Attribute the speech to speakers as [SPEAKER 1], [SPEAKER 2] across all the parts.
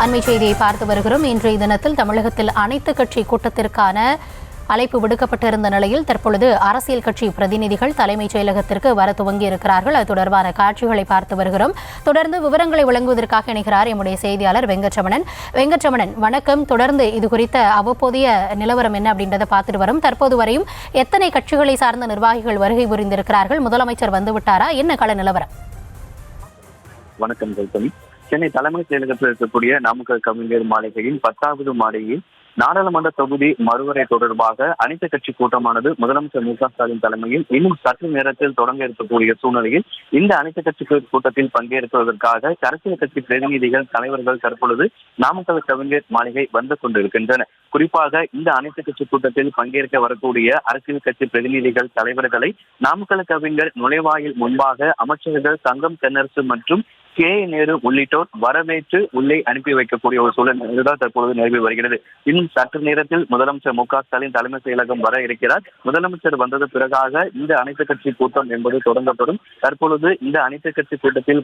[SPEAKER 1] அண்மை செய்தியை பார்த்து வருகிறோம். இன்றைய தினத்தில் தமிழகத்தில் அனைத்து கட்சி கூட்டத்திற்கான அழைப்பு விடுக்கப்பட்டிருந்த நிலையில் தற்பொழுது அரசியல் கட்சி பிரதிநிதிகள் தலைமைச் செயலகத்திற்கு வர துவங்கியிருக்கிறார்கள். அது தொடர்பான காட்சிகளை பார்த்து வருகிறோம். தொடர்ந்து விவரங்களை வழங்குவதற்காக இணைகிறார் எம்முடைய செய்தியாளர் வெங்கட்ரமணன். வெங்கட்ரமணன், வணக்கம். தொடர்ந்து இது குறித்த அவ்வப்போதைய நிலவரம் என்ன அப்படின்றத பார்த்துட்டு வரும். தற்போது வரையும் எத்தனை கட்சிகளை சார்ந்த நிர்வாகிகள் வருகை புரிந்திருக்கிறார்கள்? முதலமைச்சர் வந்துவிட்டாரா? என்ன கள நிலவரம்?
[SPEAKER 2] வணக்கம் கௌதமி. சென்னை தலைமைச் செயலகத்தில் இருக்கக்கூடிய நாமக்கல் கவிஞர் மாளிகையின் 10வது மாடியில் நாடாளுமன்ற தொகுதி மறுவரை தொடர்பாக அனைத்து கட்சி கூட்டமானது முதலமைச்சர் மு க ஸ்டாலின் தலைமையில் இன்னும் சற்று நேரத்தில் தொடங்க இருக்கக்கூடிய சூழ்நிலையில் இந்த அனைத்து கட்சி கூட்டத்தில் பங்கேற்பதற்காக அரசியல் கட்சி பிரதிநிதிகள் தலைவர்கள் தற்பொழுது நாமக்கல் கவிஞர் மாளிகை வந்து கொண்டிருக்கின்றன. குறிப்பாக இந்த அனைத்து கட்சி கூட்டத்தில் பங்கேற்க வரக்கூடிய அரசியல் கட்சி பிரதிநிதிகள் தலைவர்களை நாமக்கல் கவிஞர் நுழைவாயில் முன்பாக அமைச்சர்கள் தங்கம் தென்னரசு மற்றும் கே நேரு உள்ளிட்டோர் வரவேற்று உள்ளே அனுப்பி வைக்கக்கூடிய ஒரு சூழ்நிலை தற்பொழுது நிலவி வருகிறது. இன்னும் சற்று நேரத்தில் முதலமைச்சர் மு க ஸ்டாலின் தலைமை செயலகம் வர இருக்கிறார். முதலமைச்சர் வந்தது பிறகாக இந்த அனைத்து கட்சி கூட்டம் என்பது தொடங்கப்படும். தற்பொழுது இந்த அனைத்து கட்சி கூட்டத்தில்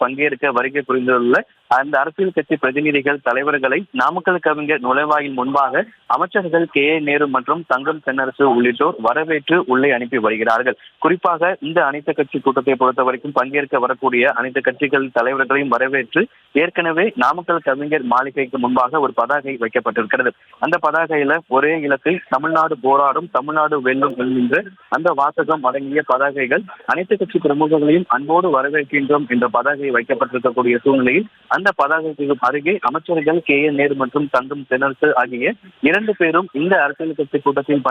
[SPEAKER 2] பங்கேற்க வருகை புரிந்துள்ள அந்த அரசியல் கட்சி பிரதிநிதிகள் தலைவர்களை நாமக்கல் கவிஞர் நுழைவாயில் முன்பாக அமைச்சர்கள் கே நேரு மற்றும் தங்கம் தென்னரசு உள்ளிட்டோர் வரவேற்று உள்ளே அனுப்பி வருகிறார்கள். குறிப்பாக இந்த அனைத்து கட்சி கூட்டத்தை பொறுத்த வரைக்கும் பங்கேற்க வரக்கூடிய அனைத்து கட்சிகள் தலைவர்களையும் வரவேற்று ஏற்கனவே நாமக்கல் கவிஞர் மாளிகைக்கு முன்பாக ஒரு பதாகை வைக்கப்பட்டிருக்கிறது. அந்த பதாகையில ஒரே இலக்கில் தமிழ்நாடு போராடும், தமிழ்நாடு வெல்லும் என்கின்ற அந்த வாசகம் அடங்கிய பதாகைகள் அனைத்து கட்சி பிரமுகர்களையும் அன்போடு வரவேற்கின்றோம் என்ற பதாகை வைக்கப்பட்டிருக்கக்கூடிய சூழ்நிலையில் அந்த பதாகைக்கு அருகே அமைச்சர்கள் கே நேரு மற்றும் தங்கம் தென்னரசு ஆகிய 2 பேரும் இந்த அரசியல் கட்சி கூட்டத்தில்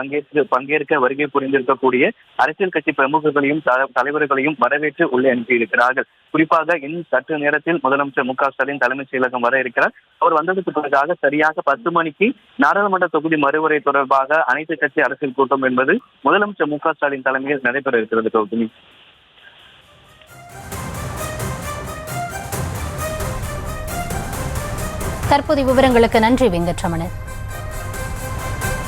[SPEAKER 2] பங்கேற்க வருகை புரிந்திருக்கக்கூடிய அரசியல் கட்சி பிரமுகர்களையும் தலைவர்களையும் வரவேற்று உள்ளே அனுப்பியிருக்கிறார்கள். குறிப்பாக இன்னும் சற்று நேரத்தில் முதலமைச்சர் மு க ஸ்டாலின் தலைமைச் செயலகம் வர இருக்கிறார். அவர் வந்ததுக்கு பிறகாக சரியாக 10 மணிக்கு நாடாளுமன்ற தொகுதி மறுவரை தொடர்பாக அனைத்து கட்சி அரசியல் கூட்டம் என்பது முதலமைச்சர் மு க ஸ்டாலின் தலைமையில் நடைபெற இருக்கிறது. கௌதமி,
[SPEAKER 1] தற்போதைய விவரங்களுக்கு நன்றி வெங்கட்ரமணன்.